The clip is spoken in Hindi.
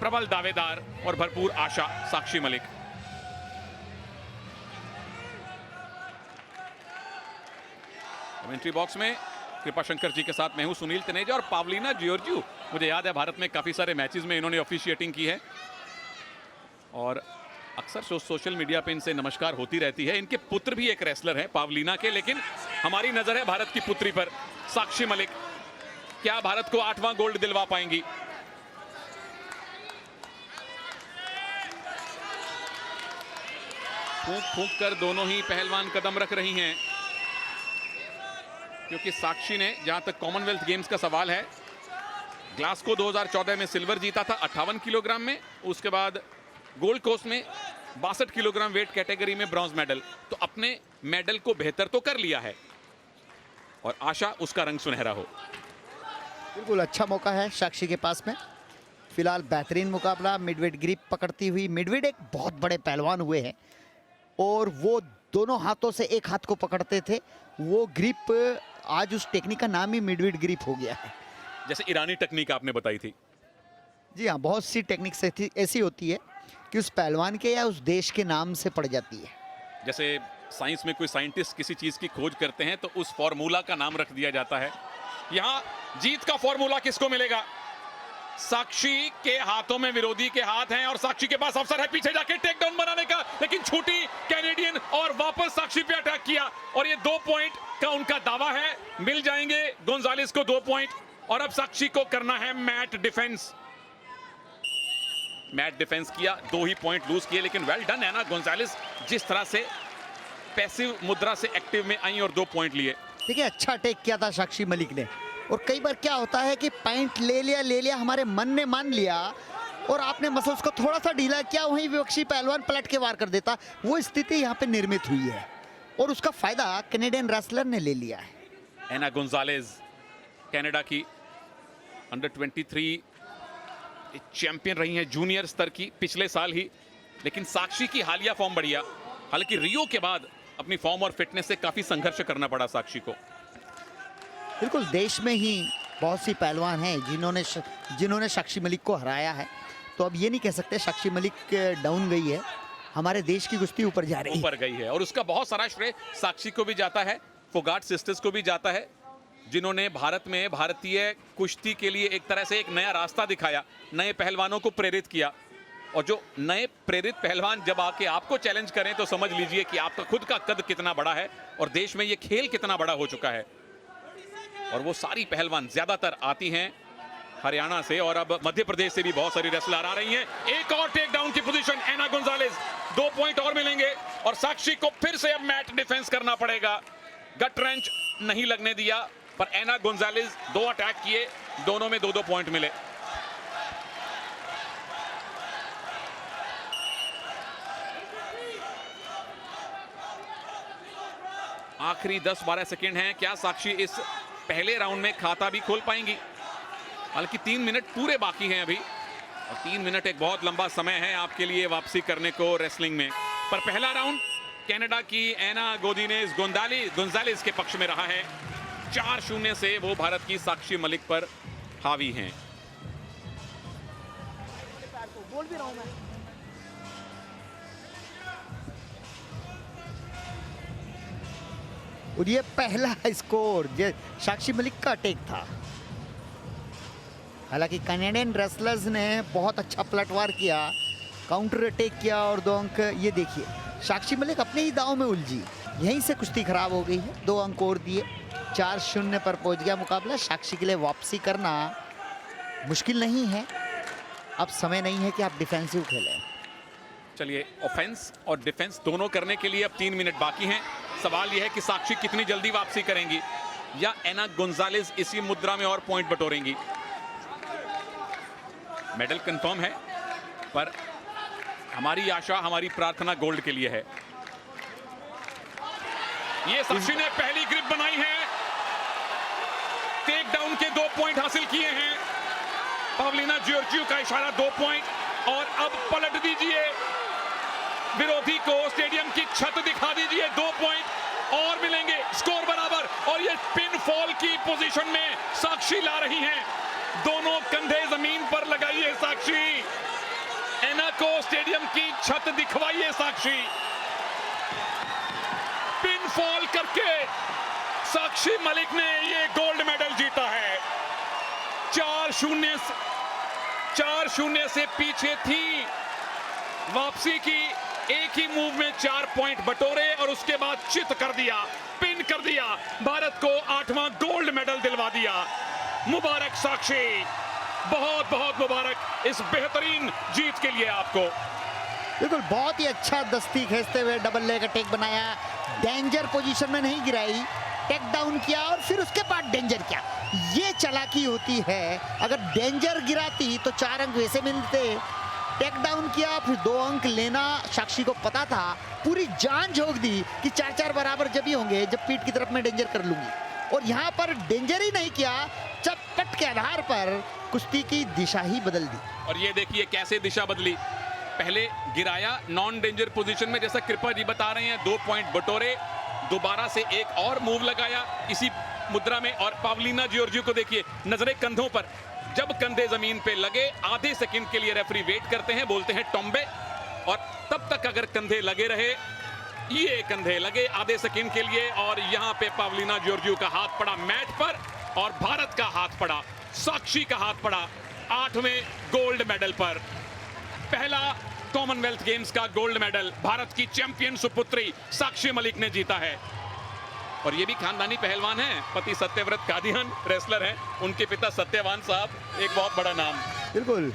प्रबल दावेदार और भरपूर आशा साक्षी मलिक। कमेंट्री बॉक्स में कृपाशंकर जी के साथ मैं हूं सुनील तनेजा और पावलीना जियोर्जियू। मुझे याद है भारत में काफी सारे मैचेस में इन्होंने ऑफिशिएटिंग की है और अक्सर सोशल मीडिया पे इनसे नमस्कार होती रहती है। इनके पुत्र भी एक रेसलर है पावलीना के, लेकिन हमारी नजर है भारत की पुत्री पर, साक्षी मलिक। क्या भारत को 8वां गोल्ड दिलवा पाएंगी? फूंक फूंक कर दोनों ही पहलवान कदम रख रही हैं, क्योंकि साक्षी ने, जहां तक कॉमनवेल्थ गेम्स का सवाल है, ग्लासगो 2014 में सिल्वर जीता था 58 किलोग्राम में, उसके बाद गोल्ड कोस्ट में 62 किलोग्राम वेट कैटेगरी में ब्रॉन्ज मेडल। तो अपने मेडल को बेहतर तो कर लिया है और आशा उसका रंग सुनहरा हो। बिल्कुल अच्छा मौका है साक्षी के पास में। फिलहाल बेहतरीन मुकाबला, मिडवेट ग्रिप पकड़ती हुई। मिडवेट एक बहुत बड़े पहलवान हुए हैं और वो दोनों हाथों से एक हाथ को पकड़ते थे। वो ग्रिप, आज उस टेक्निक का नाम ही मिडवेट ग्रिप हो गया है। जैसे ईरानी टेक्निक आपने बताई थी। जी हाँ, बहुत सी टेक्निक्स ऐसी होती है कि उस पहलवान के या उस देश के नाम से पड़ जाती है। जैसे साइंस में कोई साइंटिस्ट किसी चीज की खोज करते हैं तो उस फॉर्मूला का नाम रख दिया जाता है। यहां जीत का फॉर्मूला किसको मिलेगा? साक्षी के हाथों में विरोधी के हाथ हैं और साक्षी के पास अवसर है पीछे जाके टेक डाउन बनाने का, लेकिन छूटी कैनेडियन और वापस साक्षी पे अटैक किया और ये 2 पॉइंट का उनका दावा है। मिल जाएंगे गोंजालेस को 2 पॉइंट और अब साक्षी को करना है मैट डिफेंस। मैट डिफेंस किया, 2 ही पॉइंट लूज किए, लेकिन वेल डन है ना गोंजालेस, जिस तरह से पैसिव मुद्रा से एक्टिव में आई और 2 पॉइंट लिए। देखिए अच्छा अटैक किया था साक्षी मलिक ने। और कई बार क्या होता है कि पॉइंट ले लिया, हमारे मन ने मान लिया और आपने मसल्स को थोड़ा सा ढीला किया, वहीं विपक्षी पहलवान पलट के वार कर देता। वो स्थिति यहाँ पे निर्मित हुई है और उसका फायदा कैनेडियन रेसलर ने ले लिया है। एना गोंजालेस कनाडा की अंडर 23 चैंपियन रही हैं, जूनियर स्तर की, पिछले साल ही। लेकिन साक्षी की हालिया फॉर्म बढ़िया, हालांकि रियो के बाद अपनी फॉर्म और फिटनेस से काफी संघर्ष करना पड़ा साक्षी को। बिल्कुल, देश में ही बहुत सी पहलवान हैं जिन्होंने साक्षी मलिक को हराया है। तो अब ये नहीं कह सकते साक्षी मलिक डाउन गई है, हमारे देश की कुश्ती ऊपर जा रही है। ऊपर गई है और उसका बहुत सारा श्रेय साक्षी को भी जाता है, फोगाट सिस्टर्स को भी जाता है, जिन्होंने भारत में भारतीय कुश्ती के लिए एक तरह से एक नया रास्ता दिखाया, नए पहलवानों को प्रेरित किया। और जो नए प्रेरित पहलवान जब आके आपको चैलेंज करें तो समझ लीजिए कि आपका खुद का कद कितना बड़ा है और देश में ये खेल कितना बड़ा हो चुका है। और वो सारी पहलवान ज्यादातर आती हैं हरियाणा से और अब मध्य प्रदेश से भी बहुत सारी रेसलर आ रही हैं। एक और टेक डाउन की पोजीशन एना गोंजालेस, 2 पॉइंट और मिलेंगे और साक्षी को फिर से अब मैट डिफेंस करना पड़ेगा। गट रेंच नहीं लगने दिया, पर एना गोंजालेस 2 अटैक किए, दोनों में 2-2 पॉइंट मिले। आखिरी 10-12 सेकंड हैं, क्या साक्षी इस पहले राउंड में खाता भी खोल पाएंगी? हालांकि 3 मिनट पूरे बाकी हैं अभी और 3 मिनट एक बहुत लंबा समय है आपके लिए वापसी करने को रेसलिंग में। पर पहला राउंड कनाडा की एना गोंजालेस के पक्ष में रहा है। 4-0 से वो भारत की साक्षी मलिक पर हावी हैं। बोल भी रहा हूं मैं। और ये पहला स्कोर ये साक्षी मलिक का अटैक था। हालांकि कैनेडियन रेसलर्स ने बहुत अच्छा पलटवार किया, काउंटर अटैक किया और 2 अंक। ये देखिए साक्षी मलिक अपने ही दांव में उलझी, यहीं से कुश्ती खराब हो गई है। 2 अंक और दिए, 4-0 पर पहुंच गया मुकाबला। साक्षी के लिए वापसी करना मुश्किल नहीं है, अब समय नहीं है कि आप डिफेंसिव खेलें। चलिए, ऑफेंस और डिफेंस दोनों करने के लिए अब 3 मिनट बाकी हैं। सवाल यह है कि साक्षी कितनी जल्दी वापसी करेंगी या एना गोंजालेस इसी मुद्रा में और पॉइंट बटोरेंगी। मेडल कंफर्म है, पर हमारी आशा, हमारी प्रार्थना गोल्ड के लिए है। ये साक्षी ने पहली ग्रिप बनाई है, टेक डाउन के 2 पॉइंट हासिल किए हैं। पावलीना जियोर्जियू का इशारा 2 पॉइंट और अब पलट दीजिए विरोधी को, स्टेडियम की छत दिखा दीजिए। 2 पॉइंट और मिलेंगे, स्कोर बराबर और ये पिन फॉल की पोजीशन में साक्षी ला रही हैं। दोनों कंधे जमीन पर लगाइए साक्षी, एनाको स्टेडियम की छत दिखवाइए साक्षी। पिन फॉल करके साक्षी मलिक ने ये गोल्ड मेडल जीता है। 4-0 से पीछे थी, वापसी की, एक ही मूव में 4 पॉइंट बटोरे और उसके बाद चित कर दिया, पिन कर दिया, भारत को 8वां गोल्ड मेडल दिलवा दिया। मुबारक साक्षी, बहुत बहुत मुबारक इस बेहतरीन जीत के लिए आपको। बिल्कुल, बहुत ही अच्छा दस्ती खींचते हुए डबल लेग अटैक बनाया, डेंजर पोजीशन में नहीं गिराई, टेक डाउन किया और फिर उसके बाद डेंजर किया। ये चालाकी होती है, अगर डेंजर गिराती तो 4 अंक वैसे मिलते, टेक डाउन किया फिर 2 अंक लेना साक्षी को पता था, पूरी जान झोंक दी कि 4-4 बराबर जब ही होंगे जब पीठ की तरफ मैं डेंजर कर लूंगी, और यहाँ पर डेंजर ही नहीं किया, चटपट के आधार पर कुश्ती की दिशा ही बदल दी। और ये देखिए कैसे दिशा बदली, पहले गिराया नॉन डेंजर पोजीशन में जैसा कृपा जी बता रहे हैं, 2 पॉइंट बटोरे, दोबारा से एक और मूव लगाया इसी मुद्रा में, और पावलीना जॉर्जियो को देखिए नजरे कंधों पर, जब कंधे जमीन पे लगे आधे सेकंड के लिए रेफरी वेट करते हैं, बोलते हैं टॉम्बे, और तब तक अगर कंधे लगे रहे, ये कंधे लगे आधे सेकंड के लिए, और यहां पे पावलीना जॉर्जियो का हाथ पड़ा मैट पर और भारत का हाथ पड़ा, साक्षी का हाथ पड़ा 8वें गोल्ड मेडल पर। पहला कॉमनवेल्थ गेम्स का गोल्ड मेडल भारत की चैंपियन सुपुत्री साक्षी मलिक ने जीता है, और ये भी खानदानी पहलवान हैं, पति सत्यव्रत कादियान रेसलर हैं, उनके पिता सत्यवान साहब एक बहुत बड़ा नाम। बिल्कुल,